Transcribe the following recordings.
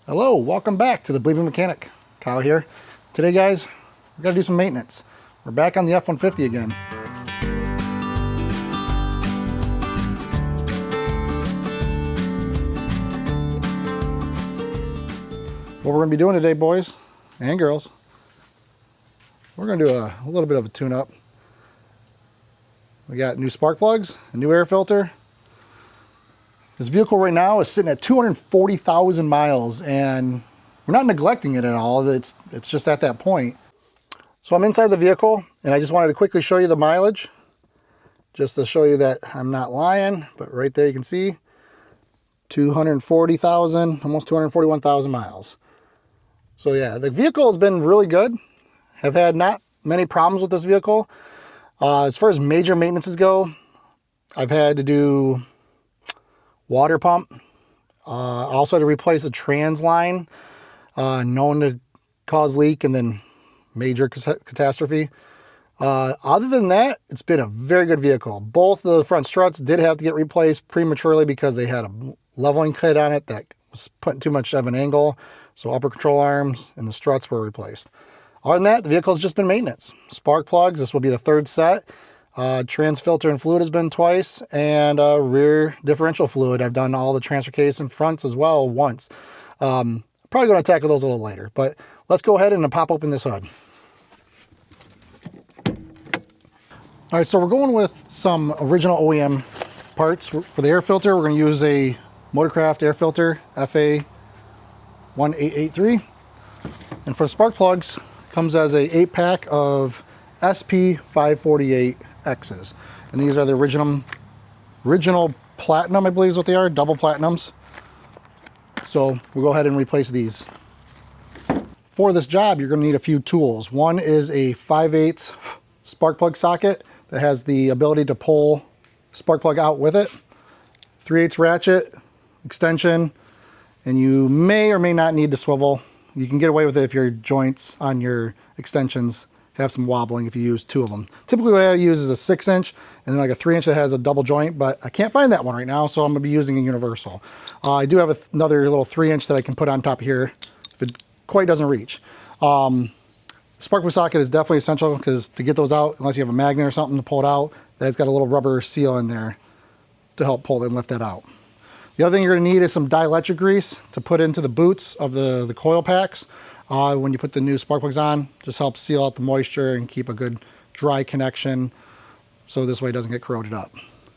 Hello, welcome back to the Bleeping Mechanic. Kyle here. Today, guys, we're gonna do some maintenance. We're back on the F-150 again. What we're gonna be doing today, boys and girls, we're gonna do a little bit of a tune-up. We got new spark plugs, a new air filter. This vehicle right now is sitting at 240,000 miles, and we're not neglecting it at all. It's just at that point. So I'm inside the vehicle, and I just wanted to quickly show you the mileage, just to show you that I'm not lying. But right there you can see 240,000, almost 241,000 miles. So yeah, the vehicle has been really good. Have had not many problems with this vehicle. As far as major maintenances go, I've had to do water pump. Also had to replace a trans line known to cause leak and then major catastrophe. Other than that, it's been a very good vehicle. Both the front struts did have to get replaced prematurely because they had a leveling kit on it that was putting too much of an angle. So upper control arms and the struts were replaced. Other than that, the vehicle's just been maintenance. Spark plugs, this will be the third set. Trans filter and fluid has been twice, and rear differential fluid. I've done all the transfer case and fronts as well once. Probably going to tackle those a little later, but let's go ahead and pop open this hood. All right, so we're going with some original OEM parts. For the air filter, we're going to use a Motorcraft air filter, FA1883. And for the spark plugs, comes as a 8-pack of SP548Xs. And these are the original platinum, I believe is what they are, double platinums. So we'll go ahead and replace these. For this job, you're going to need a few tools. One is a 5/8 spark plug socket that has the ability to pull spark plug out with it. 3/8 ratchet, extension, and you may or may not need to swivel. You can get away with it if your joints on your extensions have some wobbling if you use two of them. Typically what I use is a 6-inch and then like a 3-inch that has a double joint, but I can't find that one right now, so I'm gonna be using a universal. I do have another little 3-inch that I can put on top here if it quite doesn't reach. Spark plug socket is definitely essential because to get those out, unless you have a magnet or something to pull it out, that's got a little rubber seal in there to help pull it and lift that out. The other thing you're going to need is some dielectric grease to put into the boots of the coil packs. When you put the new spark plugs on, just helps seal out the moisture and keep a good dry connection so this way it doesn't get corroded up.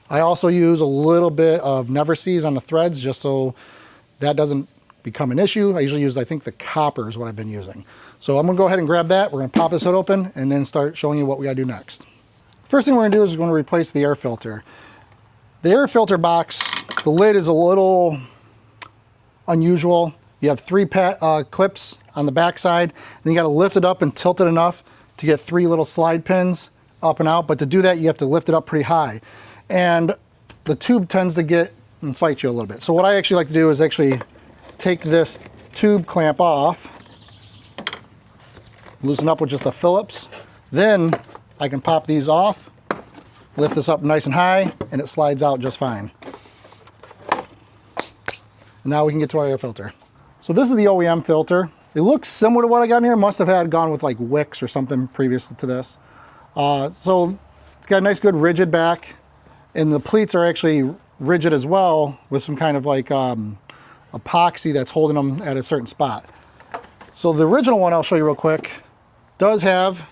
I also use a little bit of Never-Seez on the threads just so that doesn't become an issue. I usually use, I think the copper is what I've been using. So I'm going to go ahead and grab that. We're going to pop this hood open and then start showing you what we got to do next. First thing we're going to do is we're going to replace the air filter. The air filter box, the lid is a little unusual. You have 3 clips on the back side, and you got to lift it up and tilt it enough to get 3 little slide pins up and out. But to do that, you have to lift it up pretty high. And the tube tends to get and fight you a little bit. So what I actually like to do is actually take this tube clamp off, loosen up with just a Phillips. Then I can pop these off, lift this up nice and high, and it slides out just fine. And now we can get to our air filter. So this is the OEM filter. It looks similar to what I got in here. Must have had gone with like Wix or something previous to this. So it's got a nice good rigid back, and the pleats are actually rigid as well with some kind of like epoxy that's holding them at a certain spot. So the original one I'll show you real quick does have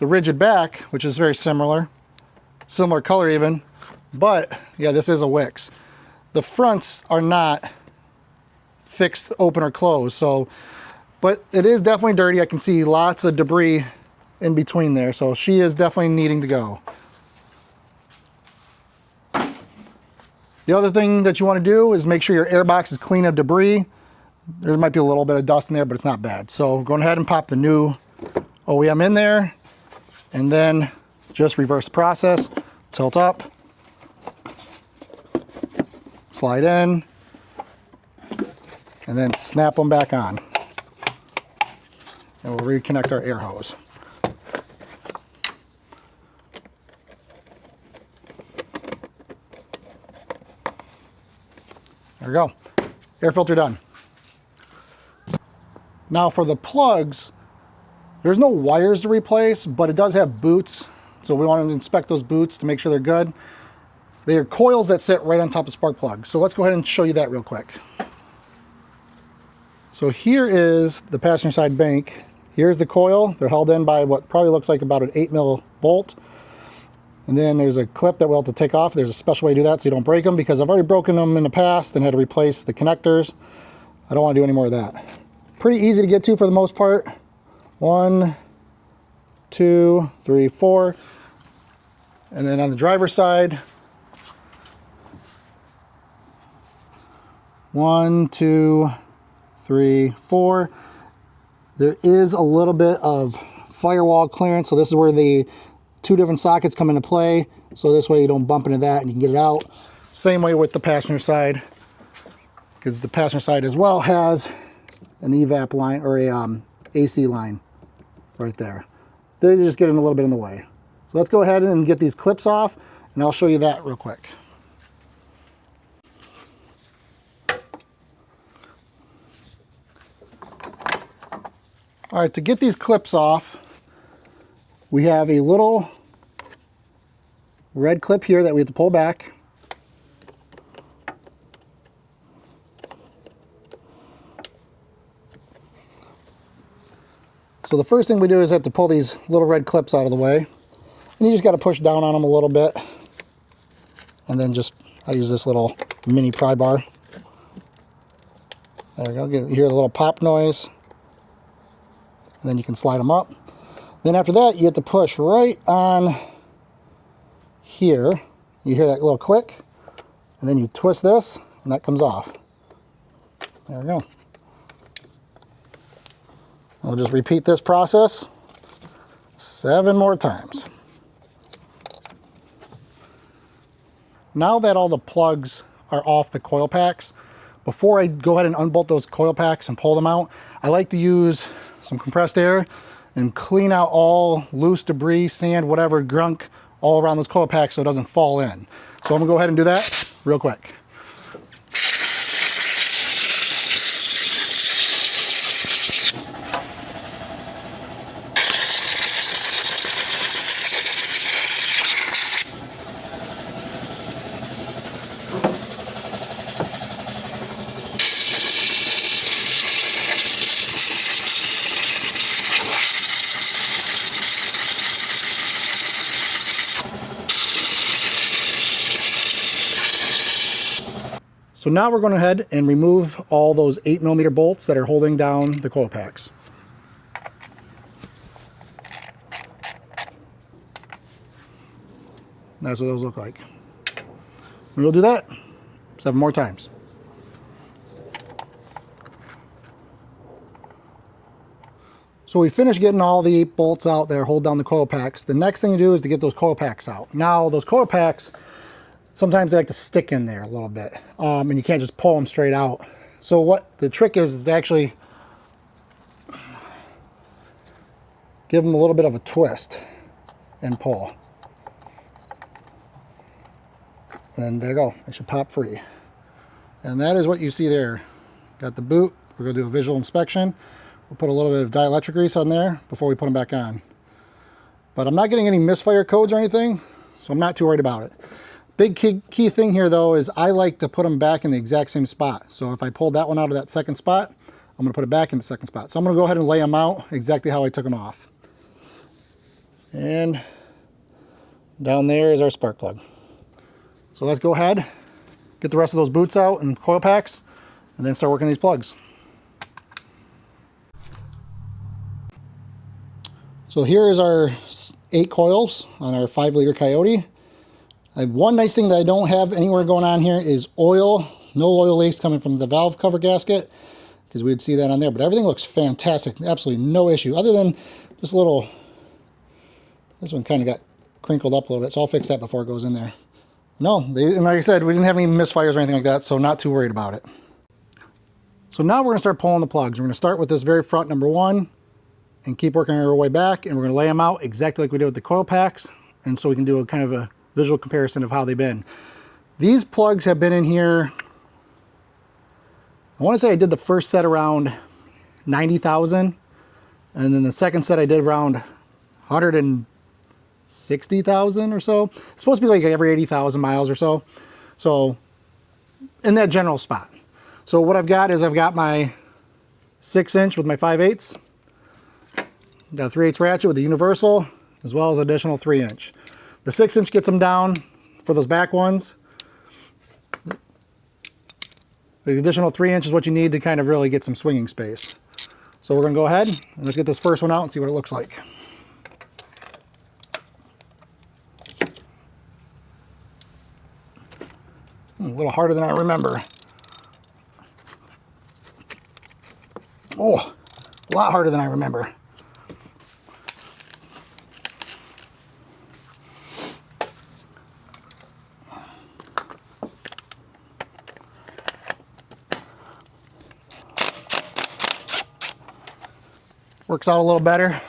the rigid back, which is very similar color even, but yeah, this is a Wix. The fronts are not fixed open or closed, so, but it is definitely dirty. I can see lots of debris in between there, so she is definitely needing to go. The other thing that you want to do is make sure your air box is clean of debris. There might be a little bit of dust in there, but it's not bad. So going ahead and pop the new OEM in there, and then just reverse the process, tilt up, slide in, and then snap them back on. And we'll reconnect our air hose. There we go. Air filter done. Now for the plugs, there's no wires to replace, but it does have boots. So we want to inspect those boots to make sure they're good. They are coils that sit right on top of spark plugs. So let's go ahead and show you that real quick. So here is the passenger side bank. Here's the coil. They're held in by what probably looks like about an 8mm bolt. And then there's a clip that we'll have to take off. There's a special way to do that so you don't break them, because I've already broken them in the past and had to replace the connectors. I don't want to do any more of that. Pretty easy to get to for the most part. 1, 2, 3, 4. And then on the driver's side, 1, 2, 3, 4. There is a little bit of firewall clearance, so this is where the 2 different sockets come into play. So this way you don't bump into that and you can get it out. Same way with the passenger side, because the passenger side as well has an evap line or a AC line right there. They're just getting a little bit in the way. So let's go ahead and get these clips off, and I'll show you that real quick. All right, to get these clips off, we have a little red clip here that we have to pull back. So the first thing we do is have to pull these little red clips out of the way. And you just got to push down on them a little bit. And then I use this little mini pry bar. There we go, you hear the little pop noise. And then you can slide them up. Then after that, you have to push right on here. You hear that little click, and then you twist this, and that comes off. There we go. We'll just repeat this process 7 more times. Now that all the plugs are off the coil packs, before I go ahead and unbolt those coil packs and pull them out, I like to use some compressed air and clean out all loose debris, sand, whatever, gunk, all around those coil packs so it doesn't fall in. So I'm gonna go ahead and do that real quick. So now we're going ahead and remove all those 8mm bolts that are holding down the coil packs. That's what those look like. And we'll do that 7 more times. So we finished getting all the bolts out that hold down the coil packs. The next thing to do is to get those coil packs out. Now those coil packs, sometimes they like to stick in there a little bit, and you can't just pull them straight out. So what the trick is to actually give them a little bit of a twist and pull. And then there you go, they should pop free. And that is what you see there. Got the boot, we're gonna do a visual inspection. We'll put a little bit of dielectric grease on there before we put them back on. But I'm not getting any misfire codes or anything, so I'm not too worried about it. Big key thing here though is I like to put them back in the exact same spot. So if I pulled that one out of that second spot, I'm gonna put it back in the second spot. So I'm gonna go ahead and lay them out exactly how I took them off. And down there is our spark plug. So let's go ahead, get the rest of those boots out and coil packs, and then start working these plugs. So here is our 8 coils on our 5-liter Coyote. One nice thing that I don't have anywhere going on here is oil. No oil leaks coming from the valve cover gasket, because we'd see that on there. But everything looks fantastic. Absolutely no issue, other than this little, this one kind of got crinkled up a little bit. So I'll fix that before it goes in there. No, and like I said, we didn't have any misfires or anything like that, so not too worried about it. So now we're gonna start pulling the plugs. We're gonna start with this very front number 1 and keep working our way back, and we're gonna lay them out exactly like we did with the coil packs, and so we can do a kind of a visual comparison of how they've been. These plugs have been in here, I want to say I did the first set around 90,000. And then the second set I did around 160,000 or so. It's supposed to be like every 80,000 miles or so. So in that general spot. So what I've got is I've got my 6-inch with my 5/8. Got a 3/8 ratchet with the universal, as well as additional 3-inch. The 6-inch gets them down for those back ones. The additional 3-inch is what you need to kind of really get some swinging space. So we're gonna go ahead and let's get this first one out and see what it looks like. A little harder than I remember. Oh, a lot harder than I remember. Works out a little better.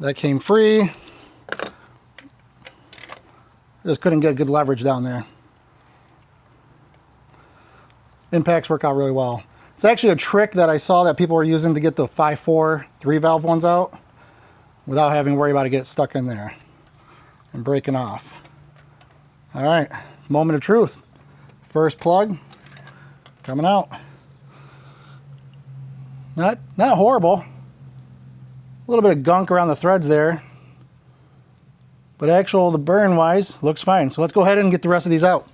That came free. Just couldn't get good leverage down there. Impacts work out really well. It's actually a trick that I saw that people were using to get the 5.4 3-valve ones out without having to worry about it getting stuck in there and breaking off. All right, moment of truth. First plug coming out. Not horrible. A little bit of gunk around the threads there, but the burn wise looks fine. So let's go ahead and get the rest of these out.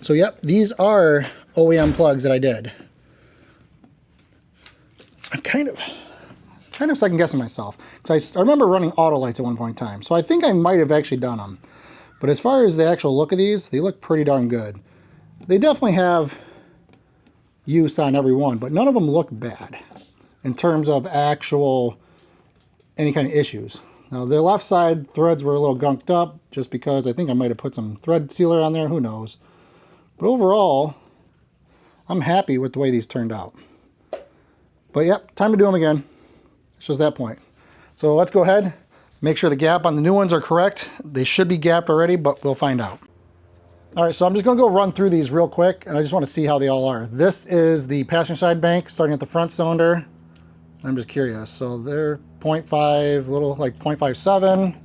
So yep, these are OEM plugs that I did. I'm kind of second guessing myself because I remember running Autolites at one point in time. So I think I might have actually done them. But as far as the actual look of these, they look pretty darn good. They definitely have use on every one, but none of them look bad in terms of any kind of issues. Now the left side threads were a little gunked up just because I think I might have put some thread sealer on there, who knows. But overall, I'm happy with the way these turned out. But yep, time to do them again. It's just that point. So let's go ahead, make sure the gap on the new ones are correct. They should be gapped already, but we'll find out. All right, so I'm just gonna go run through these real quick, and I just wanna see how they all are. This is the passenger side bank, starting at the front cylinder. I'm just curious. So they're 0.5, little like 0.57.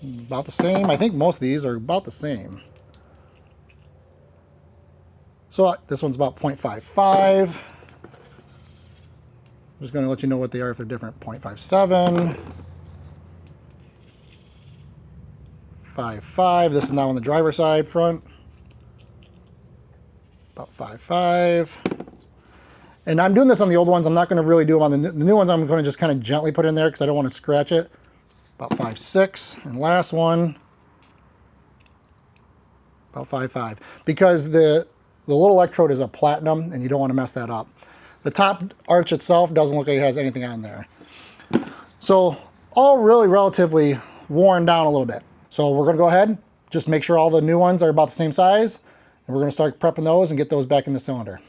About the same. I think most of these are about the same. So this one's about 0.55. I'm just going to let you know what they are if they're different. 0.57. 5.5. This is now on the driver's side front. About 5.5. And I'm doing this on the old ones. I'm not going to really do them on the new ones. I'm going to just kind of gently put in there because I don't want to scratch it. About 5.6. And last one, about 5.5. Because the little electrode is a platinum and you don't want to mess that up. The top arch itself doesn't look like it has anything on there. So all really relatively worn down a little bit. So we're going to go ahead, just make sure all the new ones are about the same size. And we're going to start prepping those and get those back in the cylinder.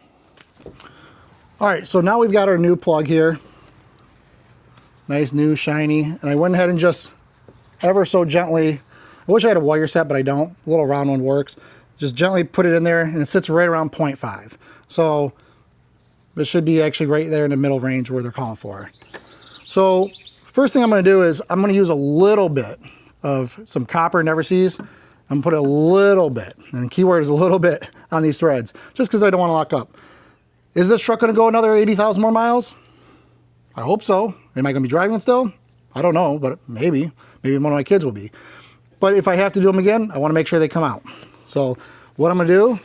All right, so now we've got our new plug here. Nice, new, shiny. And I went ahead and just ever so gently, I wish I had a wire set, but I don't. A little round one works. Just gently put it in there, and it sits right around 0.5. So it should be actually right there in the middle range where they're calling for. So first thing I'm going to do is I'm going to use a little bit of some copper Never Sees. I'm going to put a little bit, and the keyword is a little bit, on these threads, just because I don't want to lock up. Is this truck going to go another 80,000 more miles? I hope so. Am I going to be driving it still? I don't know, but maybe. Maybe one of my kids will be. But if I have to do them again, I want to make sure they come out. So what I'm going to do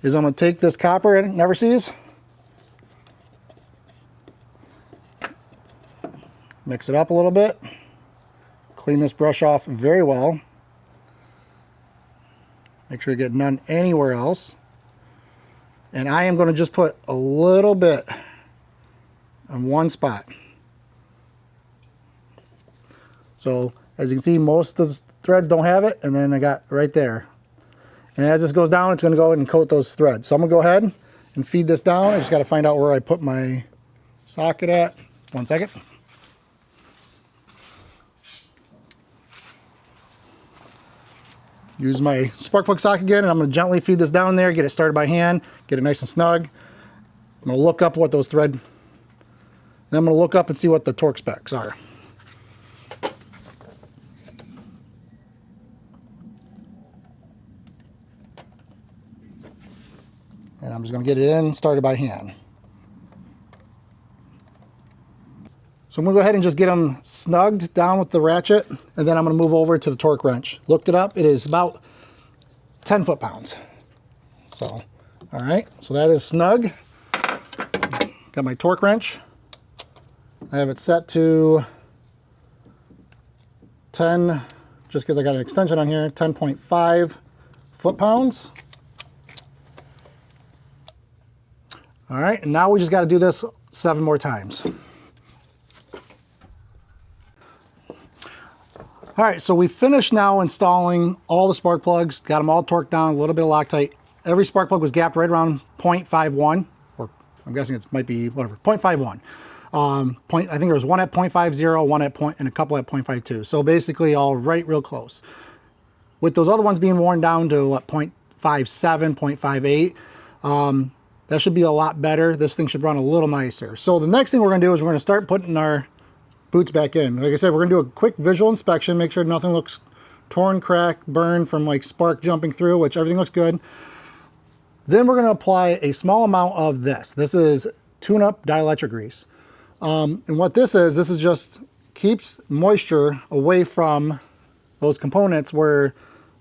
is I'm going to take this copper and Never Sees, mix it up a little bit, clean this brush off very well. Make sure you get none anywhere else. And I am going to just put a little bit on one spot. So as you can see, most of the threads don't have it, and then I got right there. And as this goes down, it's going to go ahead and coat those threads. So I'm going to go ahead and feed this down. I just got to find out where I put my socket at. 1 second. use my spark plug socket again, and I'm going to gently feed this down there, get it started by hand, get it nice and snug. I'm going to look up what those thread, then I'm going to look up and see what the torque specs are. And I'm just going to get it in, started by hand. So I'm going to go ahead and just get them snugged down with the ratchet, and then I'm going to move over to the torque wrench. Looked it up, it is about 10 foot-pounds. So, all right, so that is snug. Got my torque wrench. I have it set to 10, just because I got an extension on here, 10.5 foot-pounds. All right, and now we just got to do this 7 more times. All right, so we finished now installing all the spark plugs, got them all torqued down, a little bit of Loctite. Every spark plug was gapped right around 0.51, or I'm guessing it might be whatever, 0.51. I think there was one at 0.50, one at point, and a couple at 0.52. So basically all right real close. With those other ones being worn down to what, 0.57, 0.58, that should be a lot better. This thing should run a little nicer. So the next thing we're gonna do is we're gonna start putting our boots back in. Like I said, we're gonna do a quick visual inspection, make sure nothing looks torn, cracked, burned from like spark jumping through, which everything looks good. Then we're gonna apply a small amount of this. This is tune-up dielectric grease. And what this is just keeps moisture away from those components where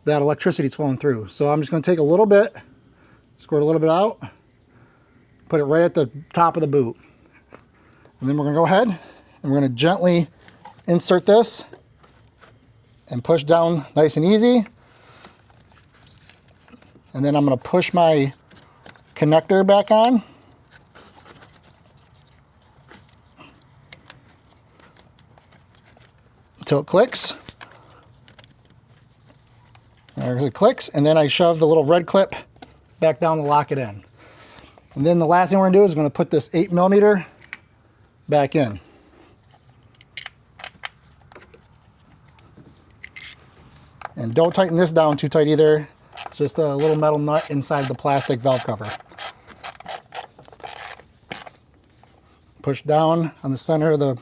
that electricity is flowing through. So I'm just gonna take a little bit, squirt a little bit out, put it right at the top of the boot. And then we're gonna go ahead and we're gonna gently insert this and push down nice and easy. And then I'm gonna push my connector back on. Until it clicks. There it clicks, and then I shove the little red clip back down to lock it in. And then the last thing we're gonna do is we're gonna put this 8mm back in. And don't tighten this down too tight either. It's just a little metal nut inside the plastic valve cover. Push down on the center of the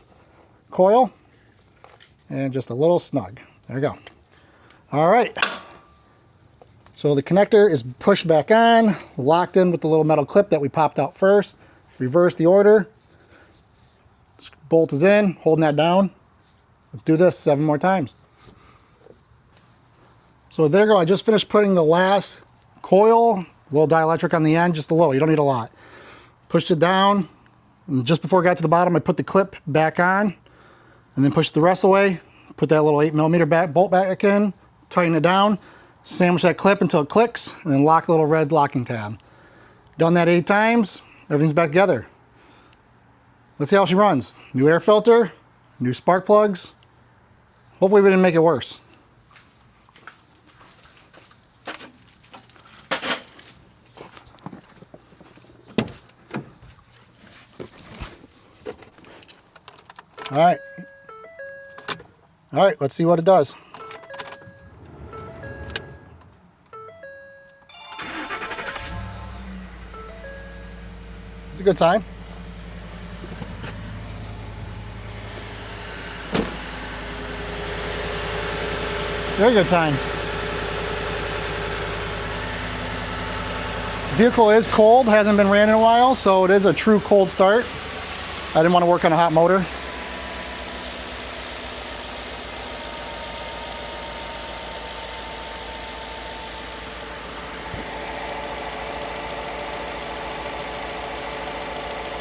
coil and just a little snug. There we go. All right. So the connector is pushed back on, locked in with the little metal clip that we popped out first. Reverse the order. This bolt is in, holding that down. Let's do this 7 more times. So there you go, I just finished putting the last coil, a little dielectric on the end, just a little, you don't need a lot. Pushed it down, and just before I got to the bottom, I put the clip back on, and then pushed the rest away, put that little 8mm bolt back in, tighten it down, sandwich that clip until it clicks, and then lock the little red locking tab. Done that 8 times, everything's back together. Let's see how she runs. New air filter, new spark plugs. Hopefully we didn't make it worse. All right, let's see what it does. It's a good sign. Very good sign. The vehicle is cold, hasn't been ran in a while, so it is a true cold start. I didn't want to work on a hot motor.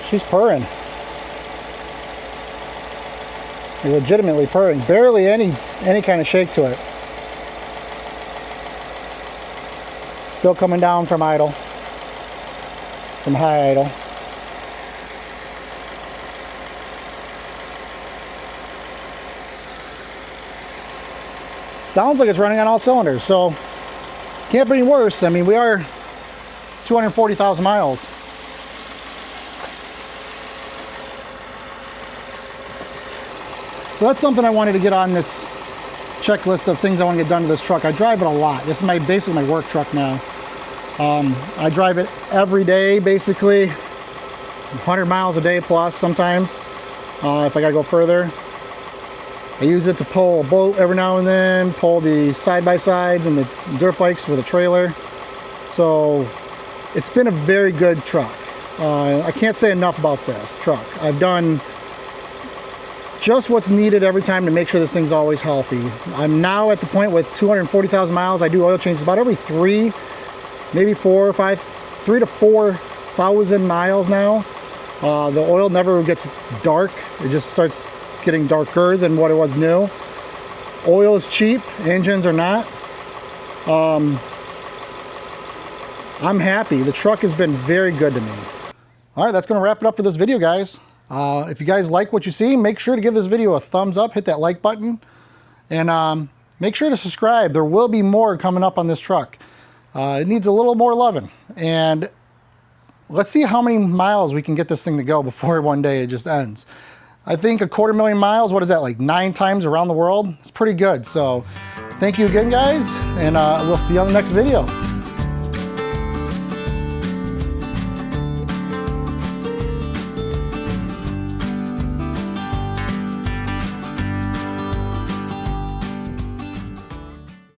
She's purring. Legitimately purring. Barely any kind of shake to it. Still coming down from idle. From high idle. Sounds like it's running on all cylinders, so can't be any worse. I mean, we are 240,000 miles. So that's something I wanted to get on this checklist of things I want to get done to this truck. I drive it a lot. This is basically my work truck now. I drive it every day, basically 100 miles a day plus sometimes, if I gotta go further. I use it to pull a boat every now and then, pull the side-by-sides and the dirt bikes with a trailer. So it's been a very good truck. I can't say enough about this truck. I've done just what's needed every time to make sure this thing's always healthy. I'm now at the point with 240,000 miles. I do oil changes about every 3, maybe 4 or 5, 3 to 4,000 miles now. The oil never gets dark. It just starts getting darker than what it was new. Oil is cheap, engines are not. I'm happy. The truck has been very good to me. All right, that's gonna wrap it up for this video, guys. If you guys like what you see, make sure to give this video a thumbs up, hit that like button, and make sure to subscribe. There will be more coming up on this truck. It needs a little more loving, and let's see how many miles we can get this thing to go before one day it just ends. I think 250,000 miles, what is that, like 9 times around the world? It's pretty good. So thank you again, guys, and we'll see you on the next video.